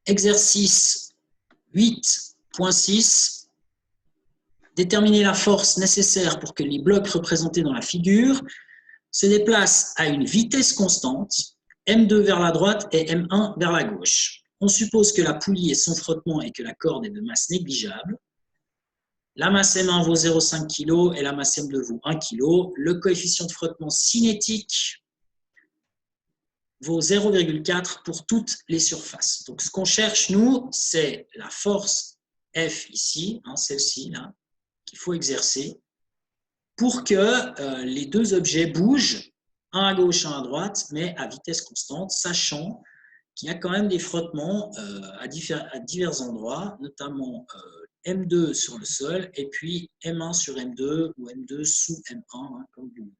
exercice 8.6, déterminer la force nécessaire pour que les blocs représentés dans la figure se déplacent à une vitesse constante, M2 vers la droite et M1 vers la gauche. On suppose que la poulie est sans frottement et que la corde est de masse négligeable. La masse M1 vaut 0,5 kg et la masse M2 vaut 1 kg. Le coefficient de frottement cinétique vaut 0,4 pour toutes les surfaces. Donc, ce qu'on cherche, nous, c'est la force F ici, celle-ci, là, qu'il faut exercer pour que les deux objets bougent, un à gauche, un à droite, mais à vitesse constante, sachant qu'il y a quand même des frottements à divers endroits, notamment M2 sur le sol et puis M1 sur M2 ou M2 sous M1, comme vous voulez.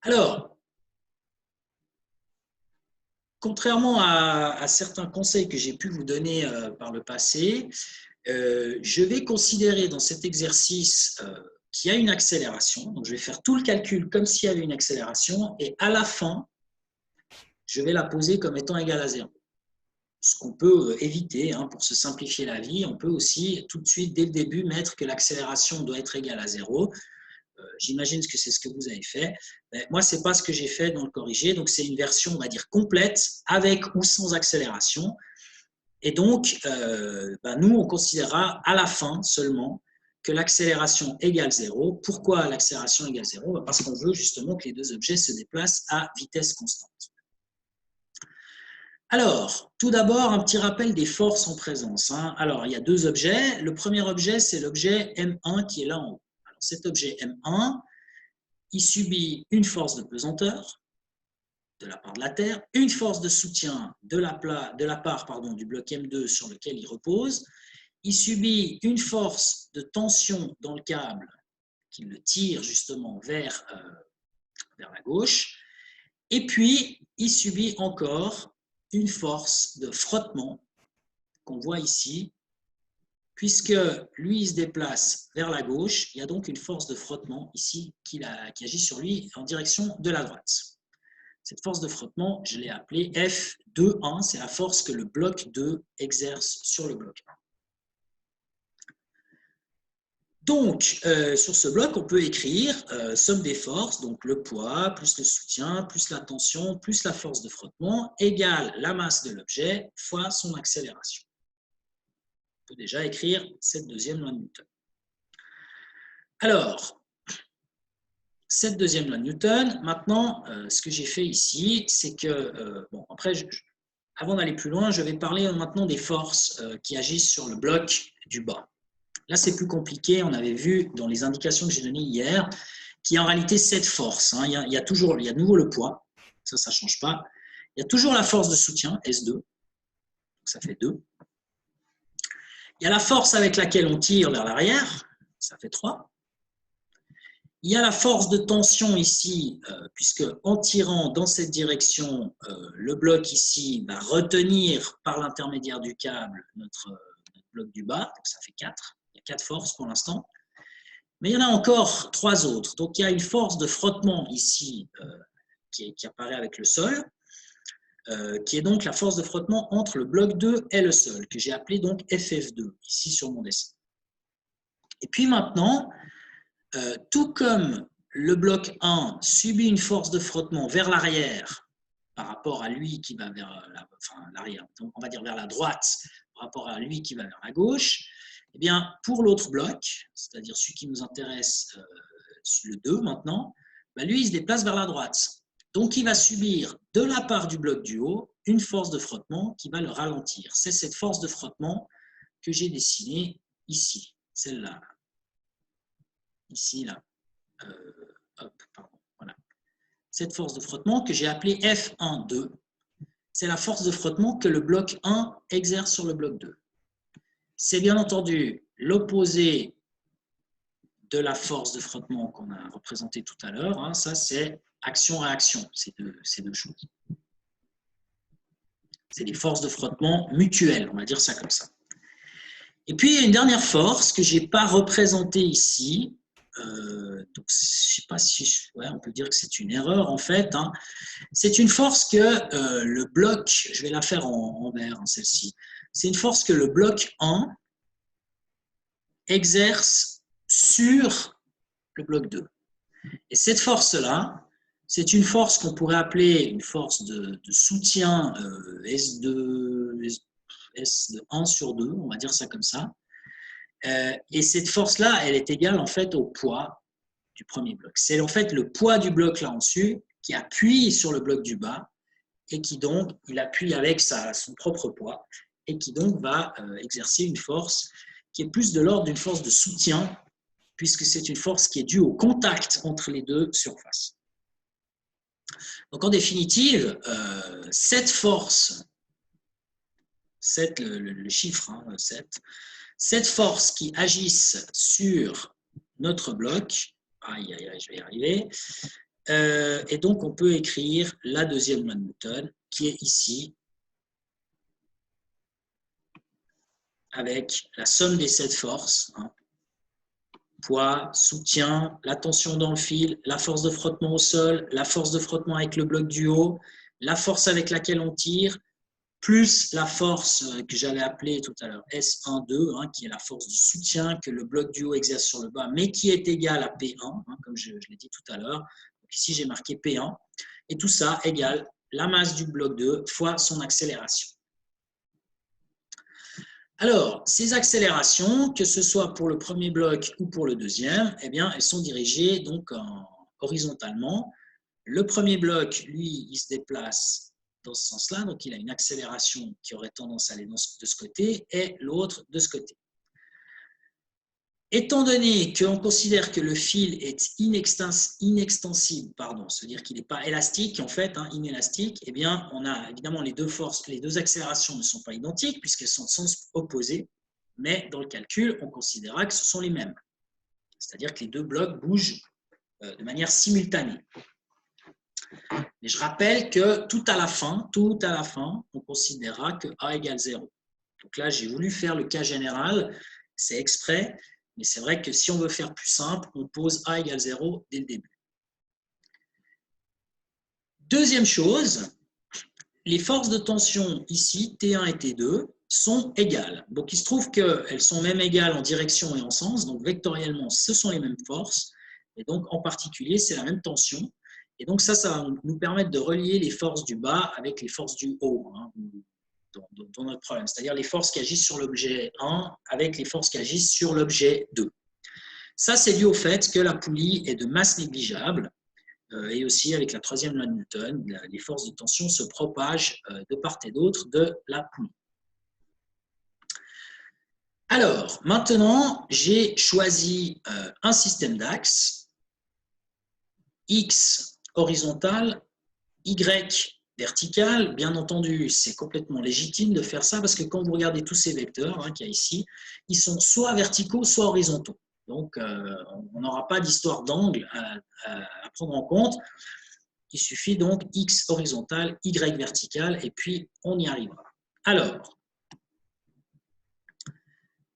Alors, contrairement à certains conseils que j'ai pu vous donner par le passé, je vais considérer dans cet exercice qu'il y a une accélération. Donc, je vais faire tout le calcul comme s'il y avait une accélération et à la fin, je vais la poser comme étant égale à 0. Ce qu'on peut éviter pour se simplifier la vie, on peut aussi tout de suite, dès le début, mettre que l'accélération doit être égale à 0. J'imagine que c'est ce que vous avez fait. Mais moi, ce n'est pas ce que j'ai fait dans le corrigé. Donc, c'est une version, on va dire, complète, avec ou sans accélération. Et donc, nous, on considérera à la fin seulement que l'accélération égale 0. Pourquoi l'accélération égale 0 ? Parce qu'on veut justement que les deux objets se déplacent à vitesse constante. Alors, tout d'abord, un petit rappel des forces en présence. Alors, il y a deux objets. Le premier objet, c'est l'objet M1 qui est là en haut. Alors, cet objet M1, il subit une force de pesanteur de la part de la Terre, une force de soutien de la part du bloc M2 sur lequel il repose. Il subit une force de tension dans le câble qui le tire justement vers la gauche. Et puis, il subit encore une force de frottement qu'on voit ici, puisque lui, il se déplace vers la gauche, il y a donc une force de frottement ici qui agit sur lui en direction de la droite. Cette force de frottement, je l'ai appelée F2,1, c'est la force que le bloc 2 exerce sur le bloc 1. Donc, sur ce bloc, on peut écrire somme des forces, donc le poids, plus le soutien, plus la tension, plus la force de frottement, égale la masse de l'objet fois son accélération. On peut déjà écrire cette deuxième loi de Newton. Alors, cette deuxième loi de Newton, maintenant, ce que j'ai fait ici, c'est que, après, avant d'aller plus loin, je vais parler maintenant des forces qui agissent sur le bloc du bas. Là, c'est plus compliqué. On avait vu dans les indications que j'ai données hier qu'il y a en réalité 7 forces. Il y a de nouveau le poids. Ça ne change pas. Il y a toujours la force de soutien, S2. Donc, ça fait 2. Il y a la force avec laquelle on tire vers l'arrière. Ça fait 3. Il y a la force de tension ici, puisque en tirant dans cette direction, le bloc ici va retenir par l'intermédiaire du câble notre bloc du bas. Donc, ça fait 4. Il y a 4 forces pour l'instant. Mais il y en a encore 3 autres. Donc, il y a une force de frottement ici qui apparaît avec le sol, qui est donc la force de frottement entre le bloc 2 et le sol, que j'ai appelé donc FF2, ici sur mon dessin. Et puis maintenant, tout comme le bloc 1 subit une force de frottement vers l'arrière par rapport à lui qui va vers l'arrière, donc on va dire vers la droite, par rapport à lui qui va vers la gauche, eh bien, pour l'autre bloc, c'est-à-dire celui qui nous intéresse, le 2 maintenant, lui, il se déplace vers la droite. Donc, il va subir de la part du bloc du haut une force de frottement qui va le ralentir. C'est cette force de frottement que j'ai dessinée ici, celle-là. Ici, là. Voilà. Cette force de frottement que j'ai appelée F1,2, c'est la force de frottement que le bloc 1 exerce sur le bloc 2. C'est bien entendu l'opposé de la force de frottement qu'on a représenté tout à l'heure. Ça, c'est action-réaction, ces deux choses. C'est des forces de frottement mutuelles, on va dire ça comme ça. Et puis, il y a une dernière force que je n'ai pas représentée ici, donc, je ne sais pas si on peut dire que c'est une erreur en fait. Hein. C'est une force que le bloc, je vais la faire en vert, hein, celle-ci, c'est une force que le bloc 1 exerce sur le bloc 2. Et cette force-là, c'est une force qu'on pourrait appeler une force de soutien S de 1 sur 2, on va dire ça comme ça. Et cette force-là, elle est égale en fait au poids du premier bloc. C'est en fait le poids du bloc là en dessus qui appuie sur le bloc du bas et qui donc, il appuie avec son propre poids et qui donc va exercer une force qui est plus de l'ordre d'une force de soutien puisque c'est une force qui est due au contact entre les deux surfaces. Donc en définitive, cette force, 7, le chiffre, hein, 7, cette force qui agisse sur notre bloc, aïe, aïe, aïe, je vais y arriver, et donc on peut écrire la deuxième loi de Newton qui est ici, avec la somme des 7 forces, hein, poids, soutien, la tension dans le fil, la force de frottement au sol, la force de frottement avec le bloc du haut, la force avec laquelle on tire, plus la force que j'avais appelée tout à l'heure S1,2, hein, qui est la force de soutien que le bloc du haut exerce sur le bas, mais qui est égale à P1, hein, comme je l'ai dit tout à l'heure. Ici, j'ai marqué P1. Et tout ça égale la masse du bloc 2 fois son accélération. Alors, ces accélérations, que ce soit pour le premier bloc ou pour le deuxième, eh bien, elles sont dirigées donc horizontalement. Le premier bloc, lui, il se déplace dans ce sens-là, donc il a une accélération qui aurait tendance à aller de ce côté, et l'autre de ce côté. Étant donné qu'on considère que le fil est inextensible, c'est-à-dire qu'il n'est pas élastique, en fait, hein, inélastique, eh bien, on a évidemment les deux forces, les deux accélérations ne sont pas identiques puisqu'elles sont de sens opposé, mais dans le calcul, on considérera que ce sont les mêmes. C'est-à-dire que les deux blocs bougent de manière simultanée. Mais je rappelle que tout à la fin, on considérera que A égale 0. Donc là, j'ai voulu faire le cas général, c'est exprès, mais c'est vrai que si on veut faire plus simple, on pose A égale 0 dès le début. Deuxième chose, les forces de tension ici, T1 et T2, sont égales. Donc il se trouve qu'elles sont même égales en direction et en sens, donc vectoriellement, ce sont les mêmes forces, et donc en particulier, c'est la même tension. Et donc ça va nous permettre de relier les forces du bas avec les forces du haut, hein, dans notre problème, c'est-à-dire les forces qui agissent sur l'objet 1 avec les forces qui agissent sur l'objet 2. Ça, c'est dû au fait que la poulie est de masse négligeable et aussi avec la troisième loi de Newton, les forces de tension se propagent de part et d'autre de la poulie. Alors, maintenant, j'ai choisi un système d'axes, X horizontal, Y verticale, bien entendu, c'est complètement légitime de faire ça parce que quand vous regardez tous ces vecteurs qu'il y a ici, ils sont soit verticaux, soit horizontaux. Donc, on n'aura pas d'histoire d'angle à prendre en compte. Il suffit donc X horizontal, Y vertical, et puis on y arrivera. Alors,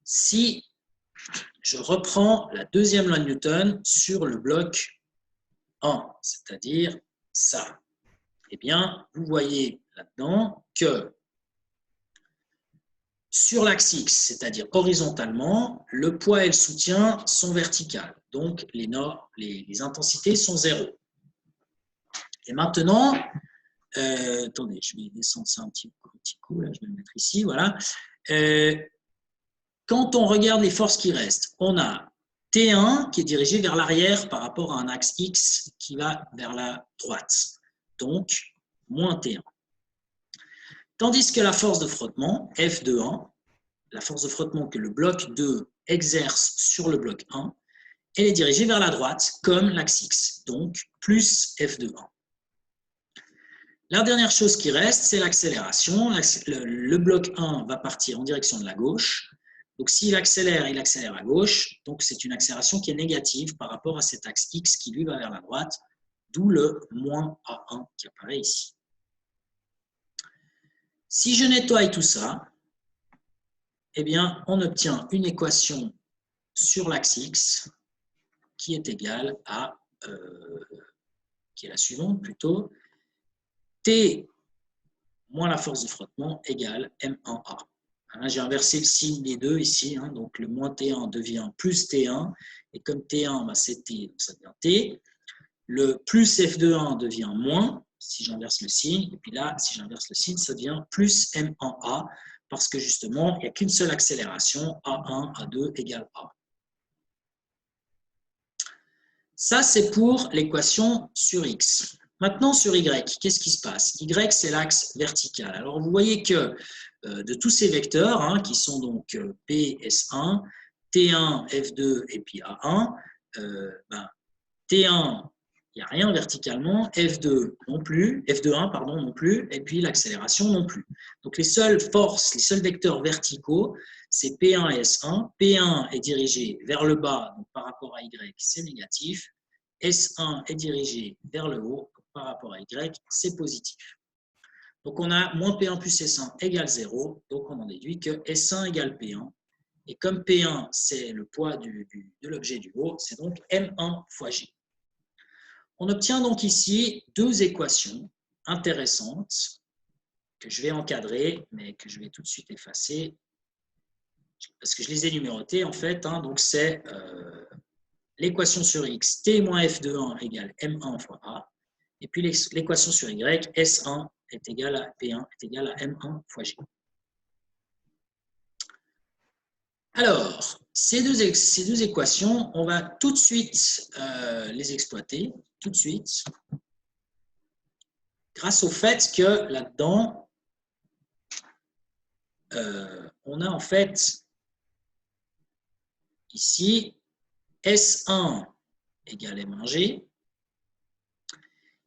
si je reprends la deuxième loi de Newton sur le bloc 1, c'est-à-dire ça, eh bien, vous voyez là-dedans que sur l'axe X, c'est-à-dire horizontalement, le poids et le soutien sont verticales. Donc, les intensités sont 0. Et maintenant, attendez, je vais descendre ça un petit coup, là, je vais le mettre ici, voilà. Quand on regarde les forces qui restent, on a T1 qui est dirigé vers l'arrière par rapport à un axe X qui va vers la droite. Donc, moins T1. Tandis que la force de frottement, F de 1, la force de frottement que le bloc 2 exerce sur le bloc 1, elle est dirigée vers la droite, comme l'axe X, donc plus F de 1. La dernière chose qui reste, c'est l'accélération. Le bloc 1 va partir en direction de la gauche. Donc, s'il accélère, il accélère à gauche. Donc, c'est une accélération qui est négative par rapport à cet axe X qui, lui, va vers la droite, d'où le moins A1 qui apparaît ici. Si je nettoie tout ça, eh bien, on obtient une équation sur l'axe X qui est égale à, qui est la suivante plutôt, T moins la force de frottement égale M1A. Hein, j'ai inversé le signe des deux ici, hein, donc le moins T1 devient plus T1, et comme T1, bah, c'est T, donc ça devient T. Le plus F2.1 devient moins, si j'inverse le signe, et puis là, si j'inverse le signe, ça devient plus M1A, parce que justement, il n'y a qu'une seule accélération, A1, A2 égale A. Ça, c'est pour l'équation sur X. Maintenant, sur Y, qu'est-ce qui se passe? Y, c'est l'axe vertical. Alors, vous voyez que de tous ces vecteurs, hein, qui sont donc P, S1, T1, F2 et puis A1, T1, il n'y a rien verticalement, F2 non plus, F2.1 pardon, non plus, et puis l'accélération non plus. Donc les seules forces, les seuls vecteurs verticaux, c'est P1 et S1. P1 est dirigé vers le bas, donc par rapport à Y, c'est négatif. S1 est dirigé vers le haut, donc par rapport à Y, c'est positif. Donc on a moins P1 plus S1 égale 0, donc on en déduit que S1 égale P1. Et comme P1, c'est le poids de l'objet du haut, c'est donc M1 fois G. On obtient donc ici deux équations intéressantes que je vais encadrer, mais que je vais tout de suite effacer parce que je les ai numérotées en fait. Hein, donc c'est l'équation sur X, T moins F2.1 égale M1 fois A. Et puis l'équation sur Y, S1 est égal à P1 est égal à M1 fois G. Alors, ces deux équations, on va tout de suite les exploiter, tout de suite, grâce au fait que là-dedans, on a en fait ici S1 égale M1G.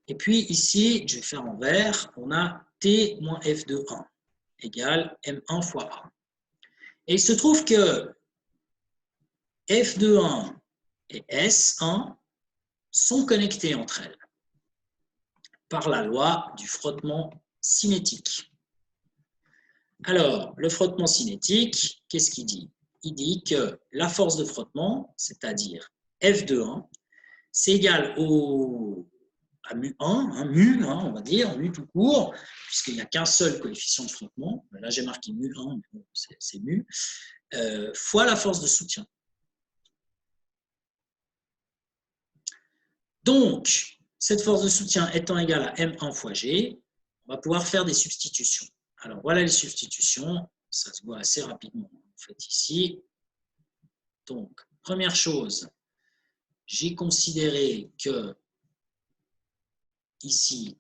Et puis ici, je vais faire en vert, on a T moins F2.1 égale M1 fois A. Et il se trouve que F2.1 et S1 sont connectés entre elles par la loi du frottement cinétique. Alors, le frottement cinétique, qu'est-ce qu'il dit? Il dit que la force de frottement, c'est-à-dire F2.1, c'est égal à mu1, on va dire, mu tout court, puisqu'il n'y a qu'un seul coefficient de frottement. Là, j'ai marqué mu1, c'est mu, fois la force de soutien. Donc, cette force de soutien étant égale à M1 fois G, on va pouvoir faire des substitutions. Alors, voilà les substitutions. Ça se voit assez rapidement, en fait, ici. Donc, première chose, j'ai considéré que ici,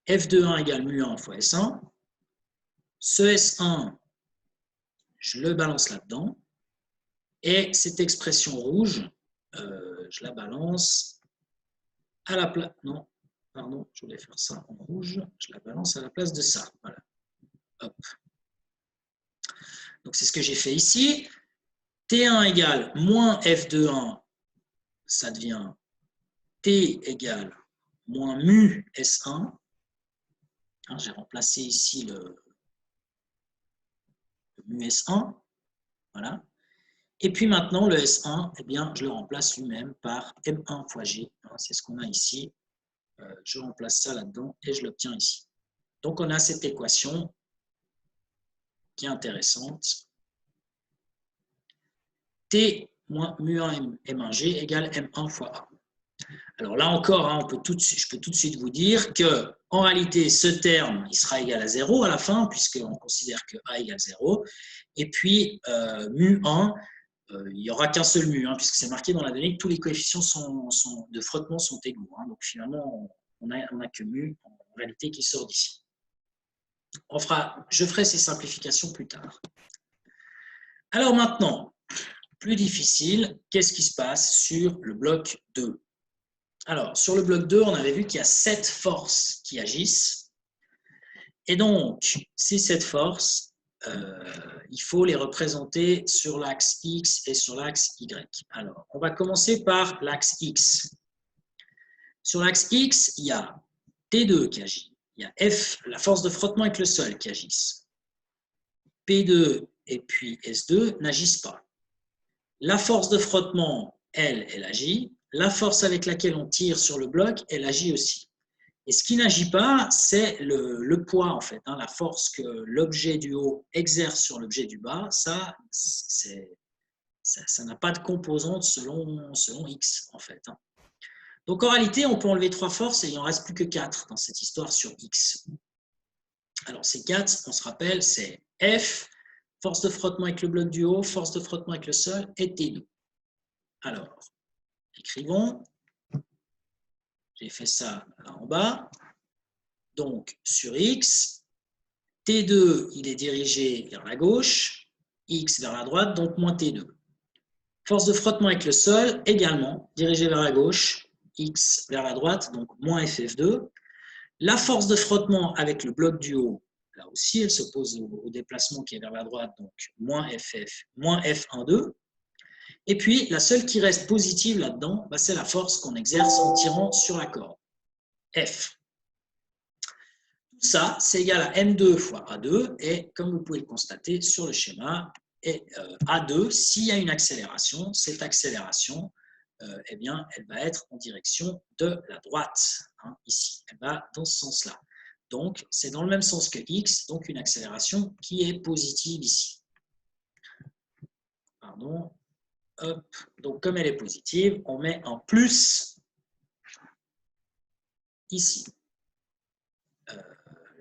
F2.1 égale mu1 fois S1. Ce S1, je le balance là-dedans. Et cette expression rouge, je la balance à la place... Non, pardon, je voulais faire ça en rouge. Je la balance à la place de ça. Voilà. Hop. Donc, c'est ce que j'ai fait ici. T1 égale moins F2.1, ça devient T égale moins mu S1. Hein, j'ai remplacé ici le mu S1. Voilà. Et puis maintenant, le S1, eh bien, je le remplace lui-même par M1 fois G. C'est ce qu'on a ici. Je remplace ça là-dedans et je l'obtiens ici. Donc, on a cette équation qui est intéressante. T moins mu1 M1G égale M1 fois A. Alors là encore, hein, je peux tout de suite vous dire qu'en réalité, ce terme il sera égal à 0 à la fin, puisqu'on considère que A égale 0. Et puis, mu1, il n'y aura qu'un seul mu, hein, puisque c'est marqué dans la donnée que tous les coefficients de frottement sont égaux. Hein, donc finalement, on n'a que mu en réalité qui sort d'ici. Je ferai ces simplifications plus tard. Alors maintenant, plus difficile, qu'est-ce qui se passe sur le bloc 2? Alors, sur le bloc 2, on avait vu qu'il y a 7 forces qui agissent. Et donc, ces 7 forces, il faut les représenter sur l'axe X et sur l'axe Y. Alors, on va commencer par l'axe X. Sur l'axe X, il y a T2 qui agit. Il y a F, la force de frottement avec le sol qui agissent. P2 et puis S2 n'agissent pas. La force de frottement elle agit. La force avec laquelle on tire sur le bloc, elle agit aussi. Et ce qui n'agit pas, c'est le poids, en fait. La force que l'objet du haut exerce sur l'objet du bas, ça n'a pas de composante selon X, en fait. Donc, en réalité, on peut enlever 3 forces et il n'en reste plus que 4 dans cette histoire sur X. Alors, ces 4, on se rappelle, c'est F, force de frottement avec le bloc du haut, force de frottement avec le sol et T2. Alors, écrivons. J'ai fait ça là en bas. Donc, sur X, T2, il est dirigé vers la gauche, X vers la droite, donc moins T2. Force de frottement avec le sol, également, dirigée vers la gauche, X vers la droite, donc moins FF2. La force de frottement avec le bloc du haut, là aussi, elle s'oppose au déplacement qui est vers la droite, donc moins FF, moins F12. Et puis, la seule qui reste positive là-dedans, c'est la force qu'on exerce en tirant sur la corde, F. Tout ça, c'est égal à M2 fois A2, et comme vous pouvez le constater sur le schéma, A2, s'il y a une accélération, cette accélération, eh bien, elle va être en direction de la droite, ici. Elle va dans ce sens-là. Donc, c'est dans le même sens que X, donc une accélération qui est positive ici. Pardon. Hop. Donc, comme elle est positive, on met un plus ici.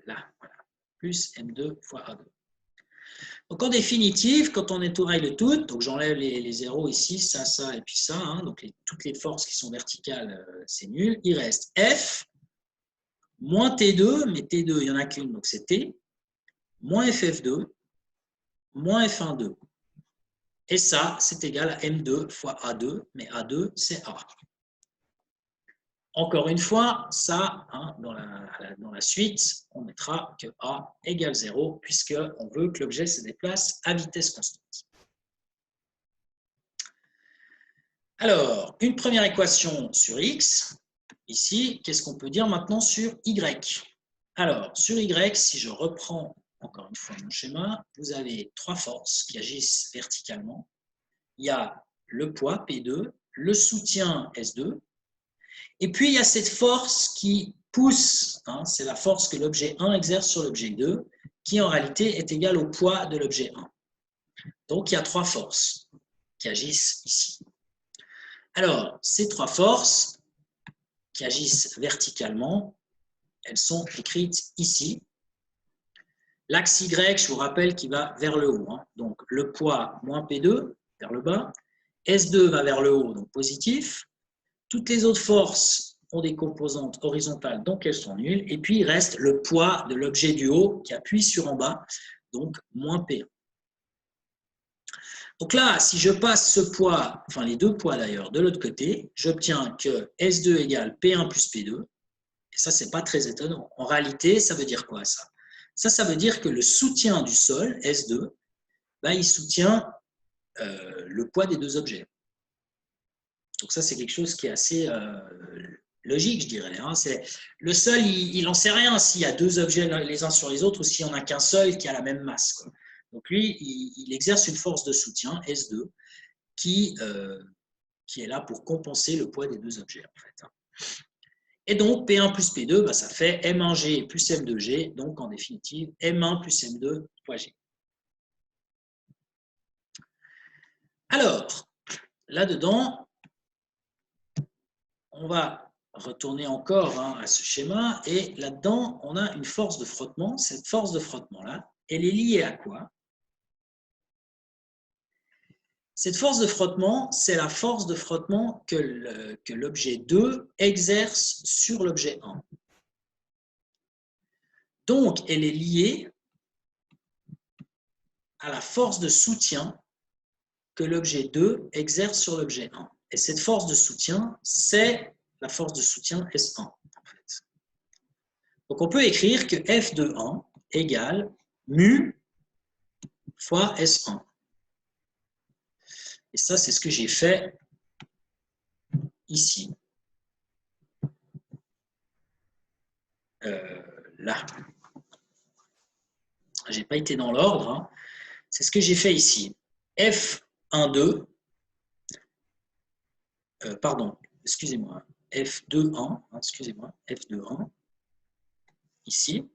Là, voilà. Plus M2 fois A2. Donc, en définitive, quand on étoile le tout, donc j'enlève les zéros ici, ça, et puis ça, donc toutes les forces qui sont verticales, c'est nul. Il reste F, moins T2, mais T2, il n'y en a qu'une, donc c'est T, moins FF2, moins F12. Et ça, c'est égal à M2 fois A2, mais A2, c'est A. Encore une fois, ça, dans la suite, on mettra que A égale 0, puisqu'on veut que l'objet se déplace à vitesse constante. Alors, une première équation sur X. Ici, qu'est-ce qu'on peut dire maintenant sur Y? Alors, sur Y, si je reprends encore une fois mon schéma, vous avez 3 forces qui agissent verticalement. Il y a le poids, P2, le soutien, S2, et puis il y a cette force qui pousse, c'est la force que l'objet 1 exerce sur l'objet 2, qui en réalité est égale au poids de l'objet 1. Donc, il y a 3 forces qui agissent ici. Alors, ces 3 forces qui agissent verticalement, elles sont écrites ici. L'axe Y, je vous rappelle, qui va vers le haut. Donc, le poids moins P2 vers le bas. S2 va vers le haut, donc positif. Toutes les autres forces ont des composantes horizontales, donc elles sont nulles. Et puis, il reste le poids de l'objet du haut qui appuie sur en bas, donc moins P1. Donc là, si je passe ce poids, enfin les deux poids d'ailleurs, de l'autre côté, j'obtiens que S2 égale P1 plus P2. Et ça, ce n'est pas très étonnant. En réalité, ça veut dire quoi ça? Ça veut dire que le soutien du sol, S2, il soutient le poids des deux objets. Donc ça, c'est quelque chose qui est assez logique, je dirais. Le sol, il n'en sait rien s'il y a deux objets les uns sur les autres ou s'il n'y en a qu'un seul qui a la même masse, quoi. Donc lui, il exerce une force de soutien, S2, qui est là pour compenser le poids des deux objets, en fait. Et donc, P1 plus P2, ça fait M1G plus M2G, donc en définitive, M1 plus M2 fois G. Alors, là-dedans, on va retourner encore à ce schéma, et là-dedans, on a une force de frottement. Cette force de frottement-là, elle est liée à quoi? Cette force de frottement, c'est la force de frottement que l'objet 2 exerce sur l'objet 1. Donc, elle est liée à la force de soutien que l'objet 2 exerce sur l'objet 1. Et cette force de soutien, c'est la force de soutien S1. En fait. Donc, on peut écrire que F de 1 égale mu fois S1. Et ça, c'est ce que j'ai fait ici. Là. Je n'ai pas été dans l'ordre. C'est ce que j'ai fait ici. F12 pardon, excusez-moi, F2,1, excusez-moi, F2,1, ici.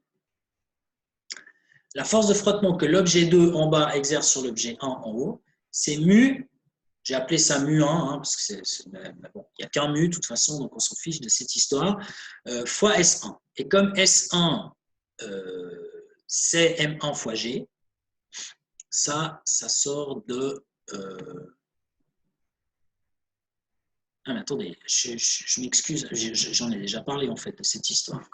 La force de frottement que l'objet 2 en bas exerce sur l'objet 1 en haut, c'est mu, j'ai appelé ça mu1, parce que bon, il n'y a qu'un mu de toute façon, donc on s'en fiche de cette histoire, fois S1. Et comme S1, c'est M1 fois G, ça sort de... Ah, mais attendez, je m'excuse, j'en ai déjà parlé en fait de cette histoire.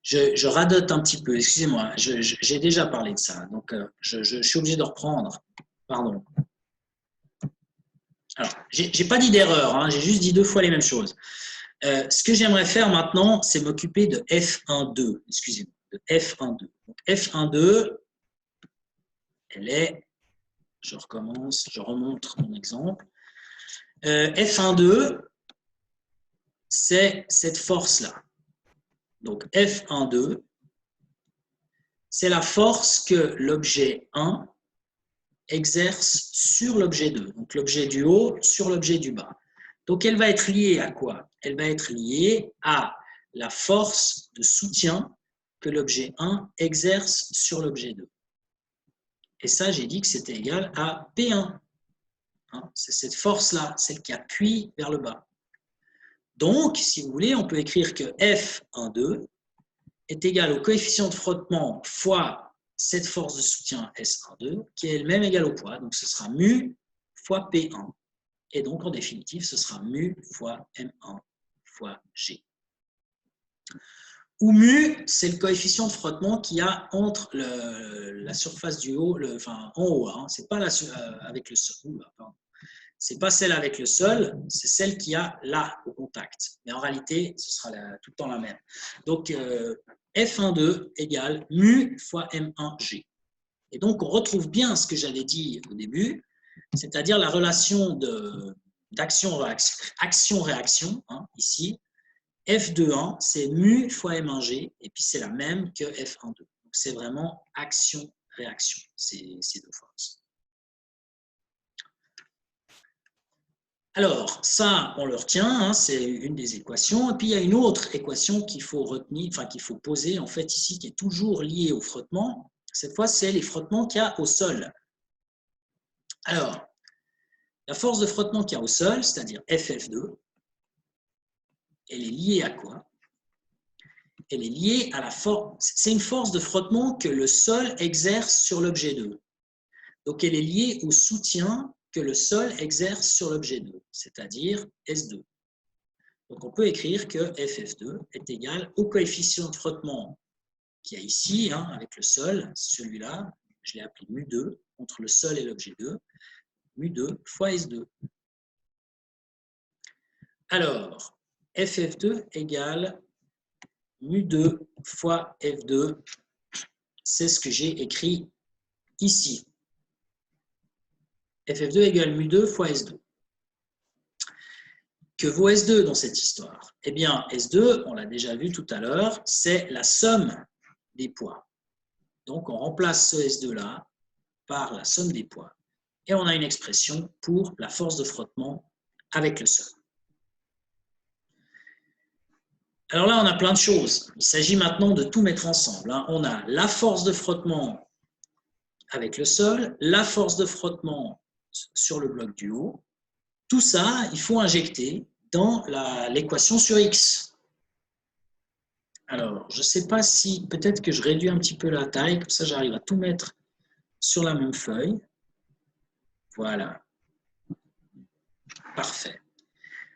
Je radote un petit peu, excusez-moi, j'ai déjà parlé de ça, donc je suis obligé de reprendre. Pardon. Alors, j'ai pas dit d'erreur, j'ai juste dit 2 fois les mêmes choses. Ce que j'aimerais faire maintenant, c'est m'occuper de F1,2, excusez-moi, de F1,2. Donc F1,2, elle est, je recommence, je remontre mon exemple. F1,2, c'est cette force-là. Donc F1,2, c'est la force que l'objet 1 exerce sur l'objet 2. Donc l'objet du haut sur l'objet du bas. Donc elle va être liée à quoi? Elle va être liée à la force de soutien que l'objet 1 exerce sur l'objet 2. Et ça, j'ai dit que c'était égal à P1. C'est cette force-là, celle qui appuie vers le bas. Donc, si vous voulez, on peut écrire que F1,2 est égal au coefficient de frottement fois cette force de soutien S1,2 qui est elle-même égale au poids. Donc, ce sera mu fois P1. Et donc, en définitive, ce sera mu fois M1 fois G. Où mu, c'est le coefficient de frottement qu'il y a entre la surface du haut, enfin en haut, c'est pas avec le sol. C'est pas celle avec le sol, c'est celle qui a là au contact. Mais en réalité, ce sera tout le temps la même. Donc, F1,2 égale mu fois M1G. Et donc, on retrouve bien ce que j'avais dit au début, c'est-à-dire la relation d'action-réaction, ici. F2,1, c'est mu fois M1G, et puis c'est la même que F1,2. Donc, c'est vraiment action-réaction, ces deux forces. Alors, ça, on le retient, c'est une des équations. Et puis, il y a une autre équation qu'il faut retenir, enfin, qu'il faut poser, en fait, ici, qui est toujours liée au frottement. Cette fois, c'est les frottements qu'il y a au sol. Alors, la force de frottement qu'il y a au sol, c'est-à-dire FF2, elle est liée à quoi? Elle est liée à la force. C'est une force de frottement que le sol exerce sur l'objet 2. Donc, elle est liée au soutien que le sol exerce sur l'objet 2, c'est-à-dire S2. Donc, on peut écrire que FF2 est égal au coefficient de frottement qu'il y a ici, avec le sol, celui-là, je l'ai appelé mu2, entre le sol et l'objet 2, mu2 fois S2. Alors, FF2 égale mu2 fois F2, c'est ce que j'ai écrit ici. FF2 égale mu2 fois S2. Que vaut S2 dans cette histoire? Eh bien, S2, on l'a déjà vu tout à l'heure, c'est la somme des poids. Donc, on remplace ce S2-là par la somme des poids. Et on a une expression pour la force de frottement avec le sol. Alors là, on a plein de choses. Il s'agit maintenant de tout mettre ensemble. On a la force de frottement avec le sol, la force de frottement sur le bloc du haut. Tout ça, il faut injecter dans l'équation sur X. Alors, je ne sais pas si, peut-être que je réduis un petit peu la taille, comme ça j'arrive à tout mettre sur la même feuille. Voilà. Parfait.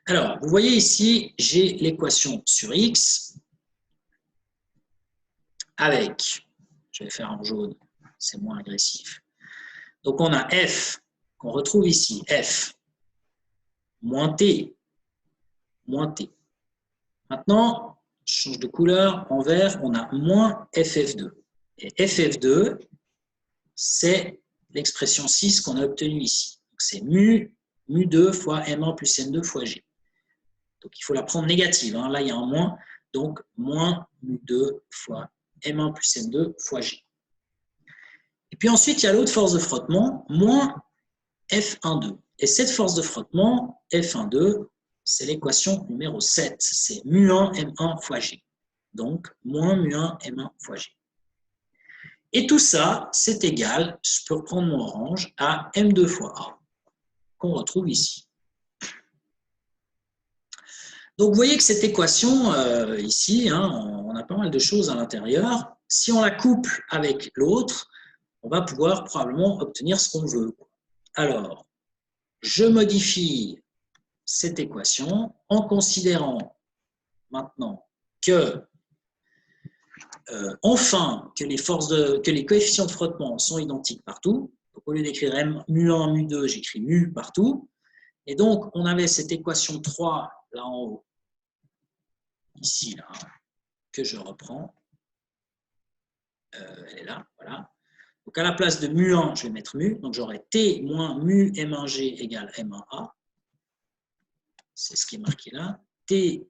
Alors, vous voyez ici, j'ai l'équation sur X avec, je vais faire en jaune, c'est moins agressif. Donc, on a F, qu'on retrouve ici, F, moins T, moins T. Maintenant, je change de couleur, en vert, on a moins FF2. Et FF2, c'est l'expression 6 qu'on a obtenue ici. C'est mu2 fois M1 plus M2 fois G. Donc, il faut la prendre négative. Là, il y a un moins. Donc, moins mu2 fois M1 plus M2 fois G. Et puis ensuite, il y a l'autre force de frottement, moins F12. Et cette force de frottement, F1,2, c'est l'équation numéro 7. C'est mu1 M1 fois G. Donc, moins mu1 M1 fois G. Et tout ça, c'est égal, je peux reprendre mon orange, à M2 fois A, qu'on retrouve ici. Donc, vous voyez que cette équation, ici, hein, on a pas mal de choses à l'intérieur. Si on la couple avec l'autre, on va pouvoir probablement obtenir ce qu'on veut. Alors, je modifie cette équation en considérant maintenant que, enfin, que les coefficients de frottement sont identiques partout. Donc, au lieu d'écrire mu1, mu2, j'écris mu partout. Et donc, on avait cette équation 3 là en haut, ici, là, que je reprends. Elle est là, voilà. Donc, à la place de mu1, je vais mettre mu. Donc, j'aurai T moins mu M1G égale M1A. C'est ce qui est marqué là. T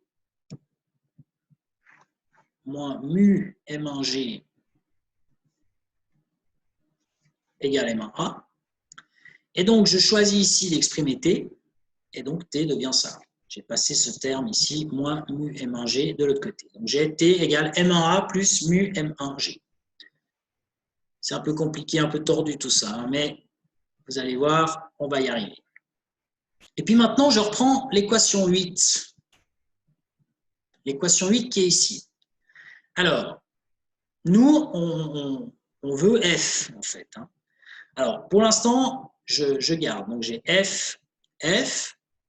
moins mu M1G égale M1A. Et donc, je choisis ici d'exprimer T. Et donc, T devient ça. J'ai passé ce terme ici, moins mu M1G de l'autre côté. Donc, j'ai T égale M1A plus mu M1G. C'est un peu compliqué, un peu tordu tout ça, hein, mais vous allez voir, on va y arriver. Et puis maintenant, je reprends l'équation 8. L'équation 8 qui est ici. Alors, nous, on veut F, en fait. Hein. Alors, pour l'instant, je garde. Donc, j'ai F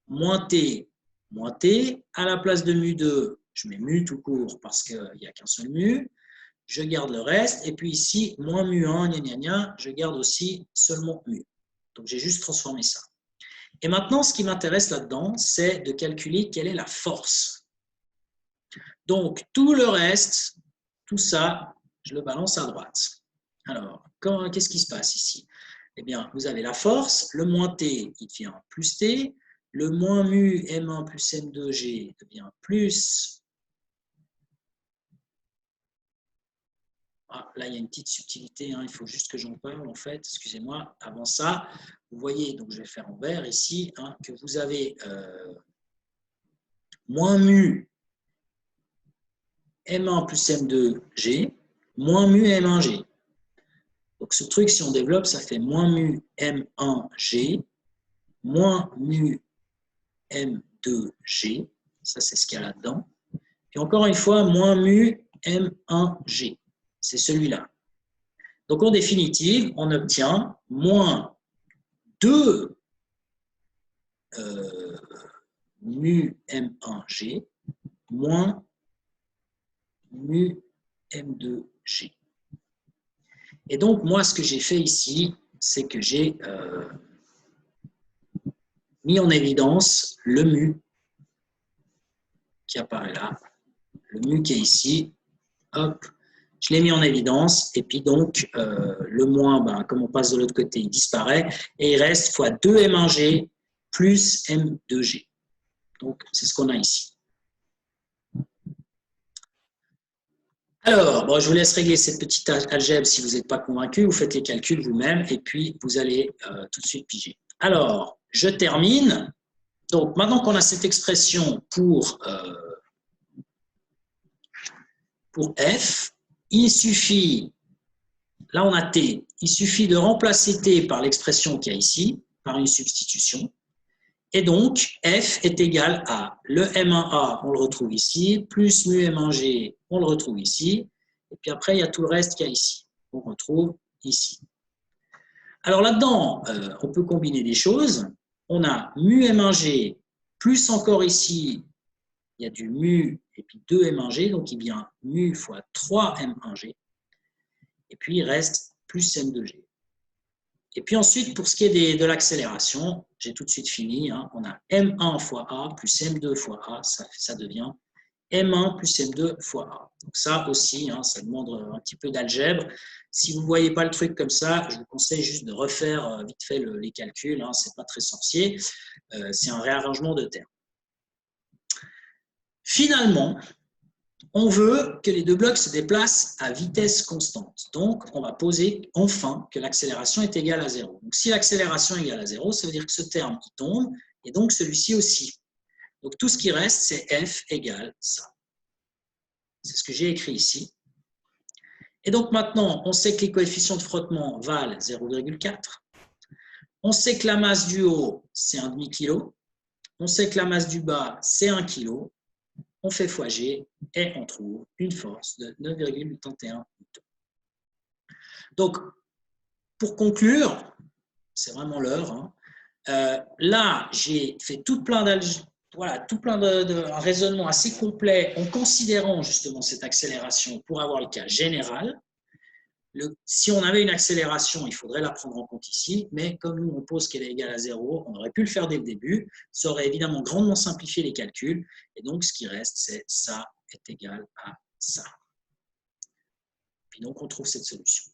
moins T. À la place de mu2, je mets mu tout court parce qu'il n'y a qu'un seul mu. Je garde le reste. Et puis ici, moins mu1, gna gna gna, je garde aussi seulement mu. Donc, j'ai juste transformé ça. Et maintenant, ce qui m'intéresse là-dedans, c'est de calculer quelle est la force. Donc, tout le reste, tout ça, je le balance à droite. Alors, qu'est-ce qui se passe ici? Eh bien, vous avez la force, le moins T, il devient plus T, le moins mu M1 plus M2G devient plus. Ah, là, il y a une petite subtilité, hein, il faut juste que j'en parle, en fait, excusez-moi. Avant ça, vous voyez, donc je vais faire en vert ici, hein, que vous avez moins mu M1 plus M2G, moins mu M1G. Donc, ce truc, si on développe, ça fait moins mu M1G, moins mu M2G. Ça, c'est ce qu'il y a là-dedans. Et encore une fois, moins mu M1G. C'est celui-là. Donc, en définitive, on obtient moins 2 mu M1G moins mu M2G. Et donc, moi, ce que j'ai fait ici, c'est que j'ai mis en évidence le mu qui apparaît là, le mu qui est ici. Hop, je l'ai mis en évidence. Et puis donc, le moins, ben, comme on passe de l'autre côté, il disparaît. Et il reste fois 2 M1G plus M2G. Donc, c'est ce qu'on a ici. Alors, bon, je vous laisse régler cette petite algèbre si vous n'êtes pas convaincu. Vous faites les calculs vous-même et puis vous allez tout de suite piger. Alors, je termine. Donc, maintenant qu'on a cette expression pour F, il suffit, là on a T, il suffit de remplacer T par l'expression qu'il y a ici, par une substitution. Et donc, F est égal à le M1A, on le retrouve ici, plus mu M1G, on le retrouve ici. Et puis après, il y a tout le reste qu'il y a ici, qu'on retrouve ici. Alors là-dedans, on peut combiner des choses. On a mu M1G, plus encore ici, il y a du mu et puis 2 M1G, donc il vient mu fois 3 M1G. Et puis il reste plus M2G. Et puis ensuite, pour ce qui est de l'accélération, j'ai tout de suite fini. Hein, on a M1 fois A plus M2 fois A, ça devient M1 plus M2 fois A. Donc ça aussi, hein, ça demande un petit peu d'algèbre. Si vous ne voyez pas le truc comme ça, je vous conseille juste de refaire vite fait les calculs. Hein, ce n'est pas très sorcier. C'est un réarrangement de termes. Finalement, On veut que les deux blocs se déplacent à vitesse constante. Donc, on va poser enfin que l'accélération est égale à 0. Donc, si l'accélération est égale à 0, ça veut dire que ce terme qui tombe, et donc celui-ci aussi. Donc, tout ce qui reste, c'est f égale ça. C'est ce que j'ai écrit ici. Et donc, maintenant, on sait que les coefficients de frottement valent 0,4. On sait que la masse du haut, c'est 1,5 kg. On sait que la masse du bas, c'est 1 kg. On fait fois G et on trouve une force de 9,81 N. Donc, pour conclure, c'est vraiment l'heure, hein, là, j'ai fait tout plein de raisonnements assez complets en considérant justement cette accélération pour avoir le cas général. Si on avait une accélération, il faudrait la prendre en compte ici, mais comme nous, on pose qu'elle est égale à 0, on aurait pu le faire dès le début. Ça aurait évidemment grandement simplifié les calculs, et donc ce qui reste, c'est ça est égal à ça. Puis donc, on trouve cette solution.